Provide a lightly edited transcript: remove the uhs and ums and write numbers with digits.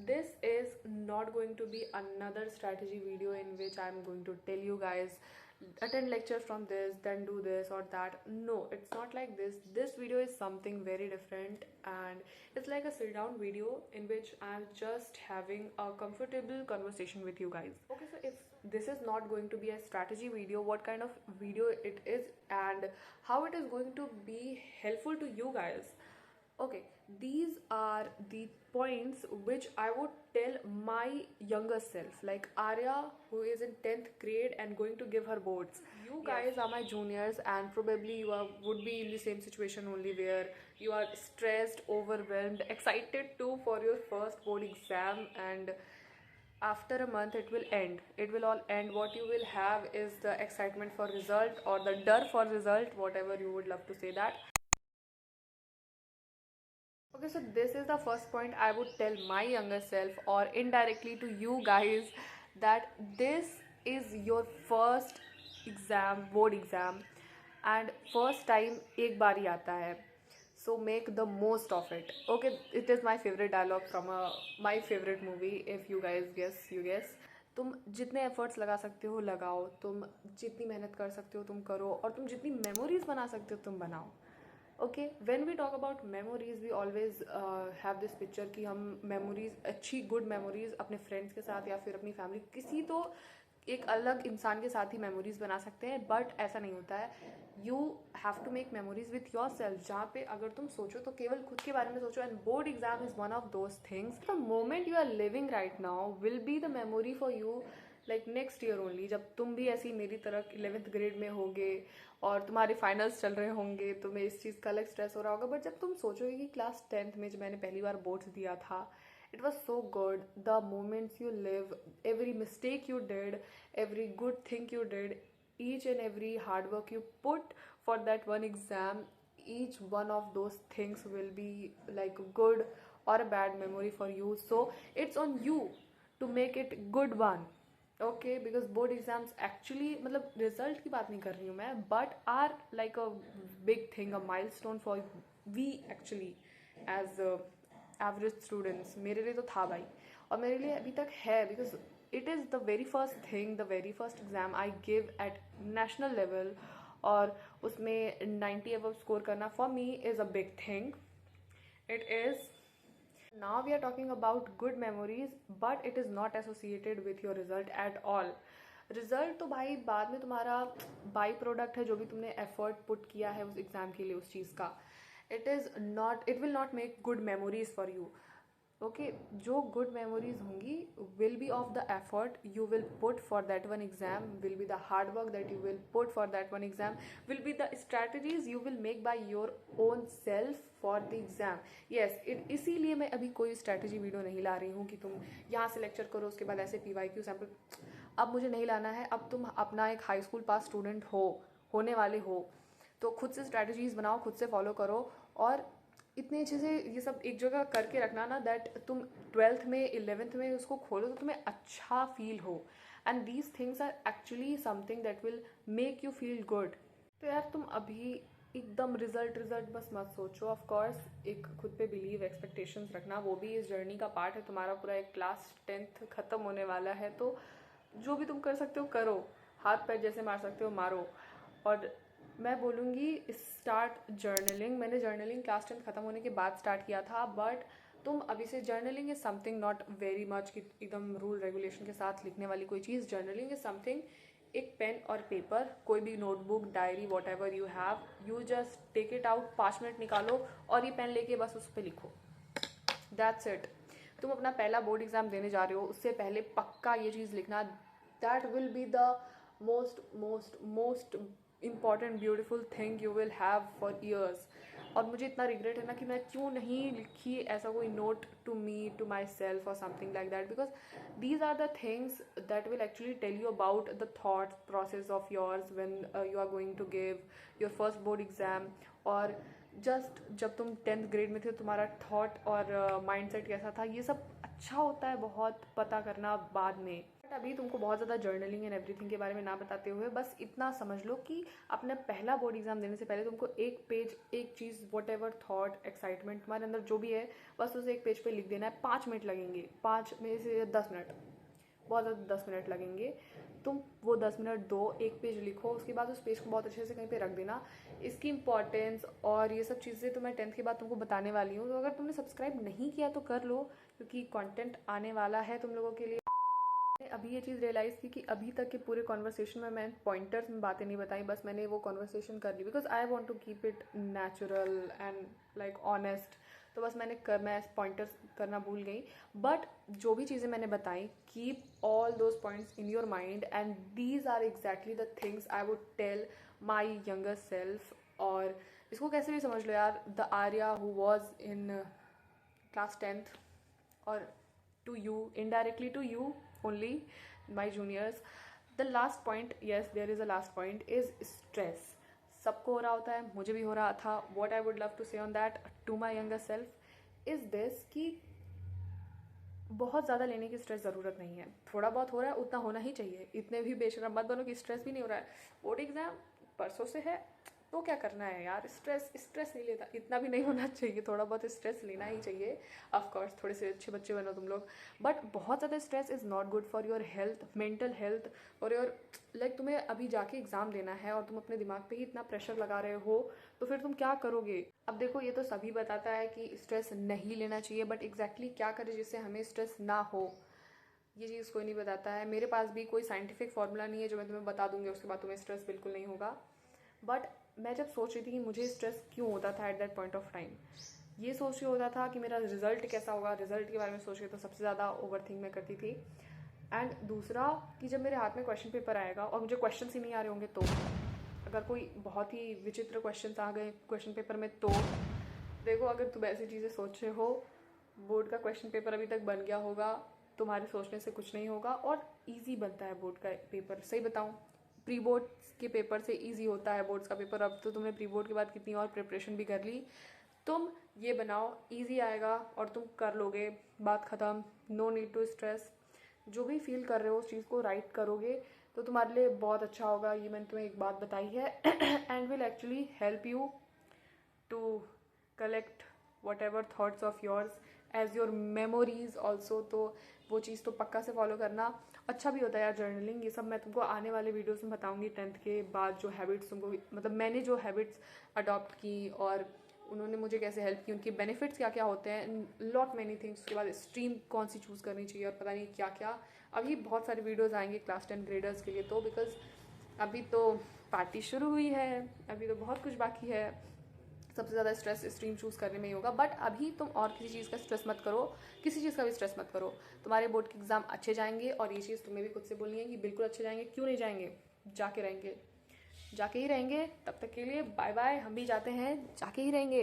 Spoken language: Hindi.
this is not going to be another strategy video in which I'm going to tell you guys attend lecture from this, then do this or that. No, it's not like this. This video is something very different, and it's like a sit down video in which I'm just having a comfortable conversation with you guys. Okay, so if this is not going to be a strategy video, what kind of video it is and how it is going to be helpful to you guys. Okay, these are the points which I would tell my younger self, like Arya, who is in 10th grade and going to give her boards. You guys are my juniors, and probably you are would be in the same situation only, where you are stressed, overwhelmed, excited too for your first board exam, and after a month it will end. It will all end. What you will have is the excitement for result or the dar for result, whatever you would love to say that. Okay, so this is the first point I would tell my younger self, or indirectly to you guys, that this is your first exam, board exam, and first time एक बार ही आता है. So make the most of it. Okay, it is my favorite dialogue from my favorite movie. If you guys guess, you guess. तुम जितने एफर्ट्स लगा सकते हो लगाओ, तुम जितनी मेहनत कर सकते हो तुम करो, और तुम जितनी मेमोरीज बना सकते हो तुम बनाओ. Okay, when we talk about memories we always have this picture कि हम मेमोरीज, अच्छी गुड मेमोरीज अपने फ्रेंड्स के साथ या फिर अपनी फैमिली, किसी तो एक अलग इंसान के साथ ही मेमोरीज बना सकते हैं. बट ऐसा नहीं होता है. You have to make memories with your self, जहाँ पे अगर तुम सोचो तो केवल खुद के बारे में सोचो. And board exam is one of those things. The moment you are living right now will be the memory for you like next year only. जब तुम भी ऐसी मेरी तरह 11th ग्रेड में होगे और तुम्हारे फाइनल्स चल रहे होंगे, तुम्हें इस चीज़ का अलग स्ट्रेस हो रहा होगा. बट जब तुम सोचोगे कि क्लास 10th में जब मैंने पहली बार बोर्ड्स दिया था, it was so good. The moments you live, every mistake you did, every good thing you did, each and every hard work you put for that one exam, each one of those things will be like a good or a bad memory for you. So it's on you to make it good one. Okay, because board exams actually, मतलब रिजल्ट की बात नहीं कर रही हूँ मैं, but are like a big thing, a mile stone for we actually as average students. मेरे लिए तो था भाई, और मेरे लिए अभी तक है, because it is the very first thing, the very first exam I give eight national level, और उसमें 90 अबव स्कोर करना for me is a big thing. It is. Now we are talking about good memories, but it is not associated with your result at all. Result तो भाई बाद में तुम्हारा बाई प्रोडक्ट है, जो भी तुमने एफर्ट पुट किया है उस एग्जाम के लिए, उस चीज़ का. It is not, it will not make good memories for you. Okay, जो गुड मेमोरीज होंगी will be of the effort you will put for that one exam, will be the hard work that you will put for that one exam, will be the strategies you will make by your own self for the exam. Yes, इसीलिए मैं अभी कोई स्ट्रैटेजी वीडियो नहीं ला रही हूँ कि तुम यहाँ से लेक्चर करो उसके बाद ऐसे PYQ सैम्पल. अब मुझे नहीं लाना है. अब तुम अपना एक हाई स्कूल पास स्टूडेंट हो, होने वाले हो, तो खुद से स्ट्रैटेजीज बनाओ, खुद से फॉलो करो, और इतनी अच्छे से ये सब एक जगह करके रखना ना, दैट तुम 12th में 11th में उसको खोलो तो तुम्हें अच्छा फील हो. And these things are actually something that will make you feel good. तो यार तुम अभी एकदम रिजल्ट रिजल्ट बस मत सोचो. ऑफ कोर्स एक खुद पे बिलीव, एक्सपेक्टेशंस रखना, वो भी इस जर्नी का पार्ट है. तुम्हारा पूरा एक क्लास 10th ख़त्म होने वाला है, तो जो भी तुम कर सकते हो करो, हाथ पैर जैसे मार सकते हो मारो. और मैं बोलूँगी स्टार्ट जर्नलिंग. मैंने जर्नलिंग क्लास 10th ख़त्म होने के बाद स्टार्ट किया था, बट तुम अभी से, journaling is something not very much कि एकदम रूल रेगुलेशन के साथ लिखने वाली कोई चीज़. जर्नलिंग इज़ समथिंग, एक पेन और पेपर, कोई भी notebook, diary, what ever you have, you just take it out, 5 minute निकालो और ये पेन लेके बस उस पर लिखो. That's it. तुम अपना पहला बोर्ड एग्जाम देने जा रहे हो, उससे पहले पक्का ये चीज़ लिखना, that will be the most most most important beautiful thing you will have for years. और मुझे इतना रिग्रेट है ना कि मैं क्यों नहीं लिखी ऐसा कोई note to me, to myself और something like that, because these are the things that will actually tell you about the thought process of yours when you are going to give your first board exam. और जस्ट जब तुम 10th ग्रेड में थे तुम्हारा थॉट और माइंडसेट कैसा था, ये सब अच्छा होता है बहुत पता करना बाद में। बट अभी तुमको बहुत ज़्यादा जर्नलिंग एंड एवरीथिंग के बारे में ना बताते हुए बस इतना समझ लो कि अपने पहला बोर्ड एग्जाम देने से पहले तुमको एक पेज, एक चीज़, वट एवर थाट, एक्साइटमेंट तुम्हारे अंदर जो भी है, बस उसे एक पेज पे लिख देना है। 5 मिनट लगेंगे, 5 में से 10 मिनट, बहुत ज़्यादा 10 मिनट लगेंगे। तुम वो 10 मिनट दो, एक पेज लिखो, उसके बाद उस पेज को बहुत अच्छे से कहीं पे रख देना। इसकी इंपॉर्टेंस और ये सब चीज़ें तो मैं 10th के बाद तुमको बताने वाली हूँ, तो अगर तुमने सब्सक्राइब नहीं किया तो कर लो, क्योंकि कंटेंट आने वाला है तुम लोगों के लिए। मैंने अभी ये चीज़ रियलाइज़ की कि अभी तक के पूरे कॉन्वर्सेशन में मैं पॉइंटर्स में बातें नहीं बताई, बस मैंने वो कॉन्वर्सेशन कर ली because I want to keep it natural and like honest. तो बस मैं पॉइंटर्स करना भूल गई। बट जो भी चीज़ें मैंने बताई, keep all those points in your mind and these are exactly the things I would tell my younger self. और इसको कैसे भी समझ लो यार, the Arya who was in class 10th, और to you, indirectly to you only, my juniors. The last point, yes there is a last point, is stress. सबको हो रहा होता है, मुझे भी हो रहा था. What I would love to say on that to my younger self is this कि बहुत ज़्यादा लेने की स्ट्रेस ज़रूरत नहीं है. थोड़ा बहुत हो रहा है उतना होना ही चाहिए. इतने भी बेशरम मत बनो कि स्ट्रेस भी नहीं हो रहा है. बोर्ड एग्ज़ाम परसों से है तो क्या करना है यार, स्ट्रेस नहीं लेता, इतना भी नहीं होना चाहिए. थोड़ा बहुत स्ट्रेस लेना ही चाहिए. ऑफ कोर्स थोड़े से अच्छे बच्चे बनो तुम लोग, बट बहुत ज़्यादा stress is not good for your health, mental health और योर लाइक तुम्हें अभी जाके एग्ज़ाम देना है और तुम अपने दिमाग पे ही इतना प्रेशर लगा रहे हो, तो फिर तुम क्या करोगे. अब देखो ये तो सभी बताता है कि स्ट्रेस नहीं लेना चाहिए, बट एग्जैक्टली क्या करें जिससे हमें स्ट्रेस ना हो, ये चीज़ कोई नहीं बताता है. मेरे पास भी कोई साइंटिफिक फॉर्मूला नहीं है जो मैं तुम्हें बता दूंगी उसके बाद तुम्हें स्ट्रेस बिल्कुल नहीं होगा. बट मैं जब सोच रही थी कि मुझे स्ट्रेस क्यों होता था at that point of time, ये सोच रही होता था कि मेरा रिजल्ट कैसा होगा, रिजल्ट के बारे में सोच के तो सबसे ज़्यादा ओवर थिंक मैं करती थी. एंड दूसरा कि जब मेरे हाथ में क्वेश्चन पेपर आएगा और मुझे क्वेश्चन ही नहीं आ रहे होंगे, तो अगर कोई बहुत ही विचित्र क्वेश्चन आ गए क्वेश्चन पेपर में, तो देखो अगर तुम ऐसी चीज़ें सोच रहे हो, बोर्ड का क्वेश्चन पेपर अभी तक बन गया होगा, तुम्हारे सोचने से कुछ नहीं होगा. और ईजी बनता है बोर्ड का पेपर, सही बताऊँ, प्री बोर्ड के पेपर से इजी होता है बोर्ड्स का पेपर. अब तो तुमने प्री बोर्ड के बाद कितनी और प्रिपरेशन भी कर ली. तुम ये बनाओ, इजी आएगा और तुम कर लोगे, बात ख़त्म. No need to stress. जो भी फील कर रहे हो उस चीज़ को राइट करोगे तो तुम्हारे लिए बहुत अच्छा होगा. ये मैंने तुम्हें एक बात बताई है and will actually help you to collect what ever thoughts of yours as your memories also. तो वो चीज़ तो पक्का से फॉलो करना. अच्छा भी होता है यार जर्नलिंग. ये सब मैं तुमको आने वाले वीडियोस में बताऊंगी 10th के बाद, जो हैबिट्स तुमको, मतलब मैंने जो हैबिट्स अडॉप्ट की और उन्होंने मुझे कैसे हेल्प की, उनके बेनिफिट्स क्या क्या होते हैं, लॉट मैनी थिंग्स. उसके बाद स्ट्रीम कौन सी चूज़ करनी चाहिए और पता नहीं क्या क्या. अभी बहुत सारे वीडियोस आएंगे क्लास 10 ग्रेडर्स के लिए, तो बिकॉज अभी तो पार्टी शुरू हुई है, अभी तो बहुत कुछ बाकी है. सबसे ज़्यादा स्ट्रेस स्ट्रीम चूज़ करने में ही होगा. बट अभी तुम और किसी चीज़ का स्ट्रेस मत करो, किसी चीज़ का भी स्ट्रेस मत करो. तुम्हारे बोर्ड के एग्ज़ाम अच्छे जाएंगे और ये चीज़ तुम्हें भी खुद से बोलनी है कि बिल्कुल अच्छे जाएंगे. क्यों नहीं जाएंगे, जाके रहेंगे, जाके ही रहेंगे. तब तक के लिए बाय बाय. हम भी जाते हैं, जाके ही रहेंगे.